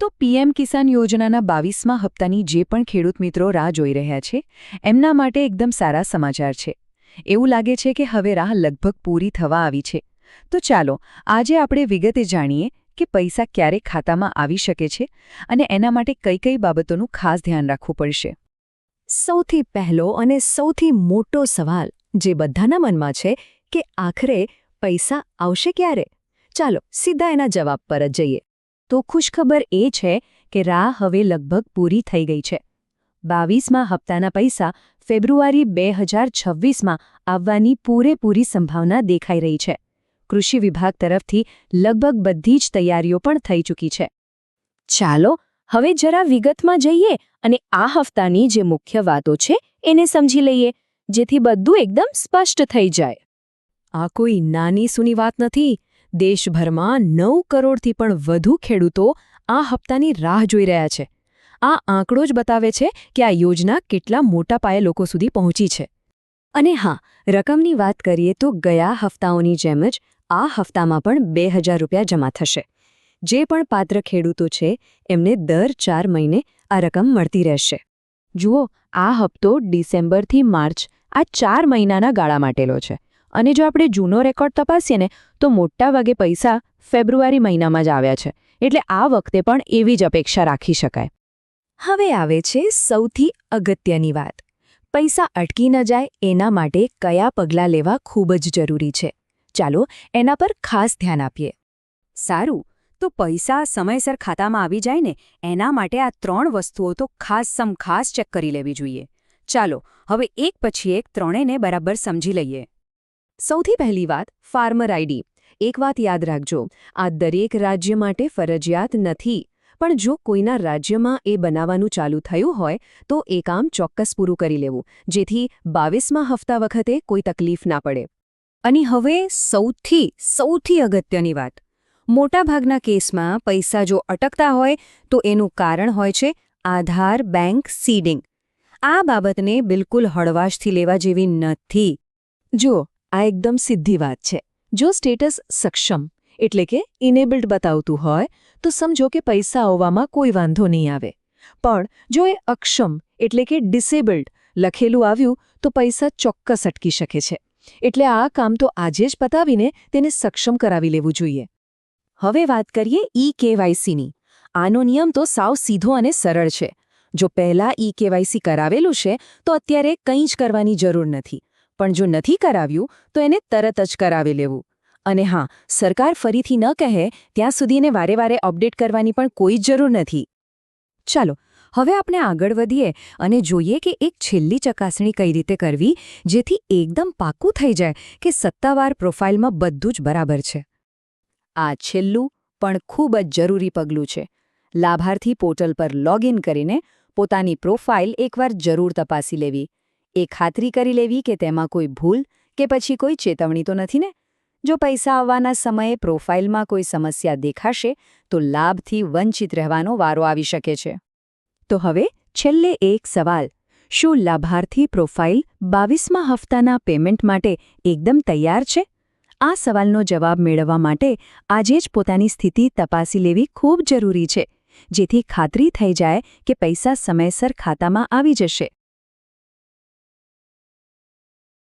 તો પીએમ કિસાન યોજનાના 22મા હપ્તાની જે પણ ખેડૂત મિત્રો રાહ જોઈ રહ્યા છે એમના માટે એકદમ સારા સમાચાર છે. એવું લાગે છે કે હવે રાહ લગભગ પૂરી થવા આવી છે. તો ચાલો આજે આપણે વિગતે જાણીએ કે પૈસા ક્યારે ખાતામાં આવી શકે છે અને એના માટે કઈ કઈ બાબતોનું ખાસ ધ્યાન રાખવું પડશે. સૌથી પહેલો અને સૌથી મોટો સવાલ જે બધાના મનમાં છે કે આખરે પૈસા આવશે ક્યારે? ચાલો સીધા એના જવાબ પર જ જઈએ. તો ખુશખબર એ છે કે રાહ હવે લગભગ પૂરી થઈ ગઈ છે. 22મા હપ્તાના પૈસા ફેબ્રુઆરી 2026માં આવવાની પૂરેપૂરી સંભાવના દેખાઈ રહી છે. કૃષિ વિભાગ તરફથી લગભગ બધી જ તૈયારીઓ પણ થઈ ચૂકી છે. ચાલો હવે જરા વિગતમાં જઈએ અને આ હપ્તાની જે મુખ્ય વાતો છે એને સમજી લઈએ, જેથી બધું એકદમ સ્પષ્ટ થઈ જાય. આ કોઈ નાની સૂની વાત નથી. દેશભરમાં 9 કરોડથી પણ વધુ ખેડૂતો આ હપ્તાની રાહ જોઈ રહ્યા છે. આ આંકડો જ બતાવે છે કે આ યોજના કેટલા મોટા પાયે લોકો સુધી પહોંચી છે. અને હા, રકમની વાત કરીએ તો ગયા હપ્તાઓની જેમ જ આ હપ્તામાં પણ 2000 રૂપિયા જમા થશે. જે પણ પાત્ર ખેડૂતો છે એમને દર 4 મહિને આ રકમ મળતી રહેશે. જુઓ, આ હપ્તો ડિસેમ્બરથી માર્ચ આ 4 મહિનાના ગાળા માટેલો છે. અને જો આપણે જૂનો રેકોર્ડ તપાસીએ ને તો મોટાભાગે પૈસા ફેબ્રુઆરી મહિનામાં જ આવ્યા છે. એટલે આ વખતે પણ એવી જ અપેક્ષા રાખી શકાય. હવે આવે છે સૌથી અગત્યની વાત. પૈસા અટકી ન જાય એના માટે કયા પગલાં લેવા ખૂબ જ જરૂરી છે. ચાલો એના પર ખાસ ધ્યાન આપીએ. સારું, તો પૈસા સમયસર ખાતામાં આવી જાય ને એના માટે આ 3 વસ્તુઓ તો ખાસ ચેક કરી લેવી જોઈએ. ચાલો હવે એક પછી એક ત્રણેયને બરાબર સમજી લઈએ. સૌથી પહેલી વાત, ફાર્મર આઈડી. એક વાત યાદ રાખજો, આ દરેક રાજ્ય માટે ફરજિયાત નથી. પણ જો કોઈના રાજ્યમાં એ બનાવવાનું ચાલુ થયું હોય તો એ કામ ચોક્કસ પૂરું કરી લેવું, જેથી 22મા હપ્તા વખતે કોઈ તકલીફ ના પડે. અને હવે સૌથી અગત્યની વાત. મોટાભાગના કેસમાં પૈસા જો અટકતા હોય તો એનું કારણ હોય છે આધાર બેંક સીડિંગ. આ બાબતને બિલકુલ હળવાશથી લેવા જેવી નથી. જો આ એકદમ સીધી વાત છે. જો સ્ટેટસ સક્ષમ એટલે કે ઇનેબલ્ડ બતાવતું હોય તો સમજો કે પૈસા આવવામાં કોઈ વાંધો નહીં આવે. પણ જો એ અક્ષમ એટલે કે ડિસેબલ્ડ લખેલું આવ્યું તો પૈસા ચોક્કસ અટકી શકે છે. એટલે આ કામ તો આજે જ પતાવીને તેને સક્ષમ કરાવી લેવું જોઈએ. હવે વાત કરીએ ઈ-કેવાયસીની. આનો નિયમ તો સાવ સીધો અને સરળ છે. જો પહેલાં ઈ-કેવાયસી કરાવેલું છે તો અત્યારે કંઈ જ કરવાની જરૂર નથી. પણ જો નથી કરાવ્યું તો એને તરત જ કરાવી લેવું. અને હા, સરકાર ફરીથી ન કહે ત્યાં સુધી એને વારે અપડેટ કરવાની પણ કોઈ જ જરૂર નથી. ચાલો હવે આપણે આગળ વધીએ અને જોઈએ કે એક છેલ્લી ચકાસણી કઈ રીતે કરવી જેથી એકદમ પાક્કું થઈ જાય કે સત્તાવાર પ્રોફાઇલમાં બધું જ બરાબર છે. આ છેલ્લું પણ ખૂબ જ જરૂરી પગલું છે. લાભાર્થી પોર્ટલ પર લોગિન કરીને પોતાની પ્રોફાઇલ એકવાર જરૂર તપાસી લેવી. એ ખાતરી કરી લેવી કે તેમાં કોઈ ભૂલ કે પછી કોઈ ચેતવણી તો નથી ને. જો પૈસા આવવાના સમયે પ્રોફાઇલમાં કોઈ સમસ્યા દેખાશે તો લાભથી વંચિત રહેવાનો વારો આવી શકે છે. તો હવે છેલ્લે એક સવાલ. શું લાભાર્થી પ્રોફાઇલ 22મા હપ્તાના પેમેન્ટ માટે એકદમ તૈયાર છે? આ સવાલનો જવાબ મેળવવા માટે આજે જ પોતાની સ્થિતિ તપાસી લેવી ખૂબ જરૂરી છે, જેથી ખાતરી થઈ જાય કે પૈસા સમયસર ખાતામાં આવી જશે.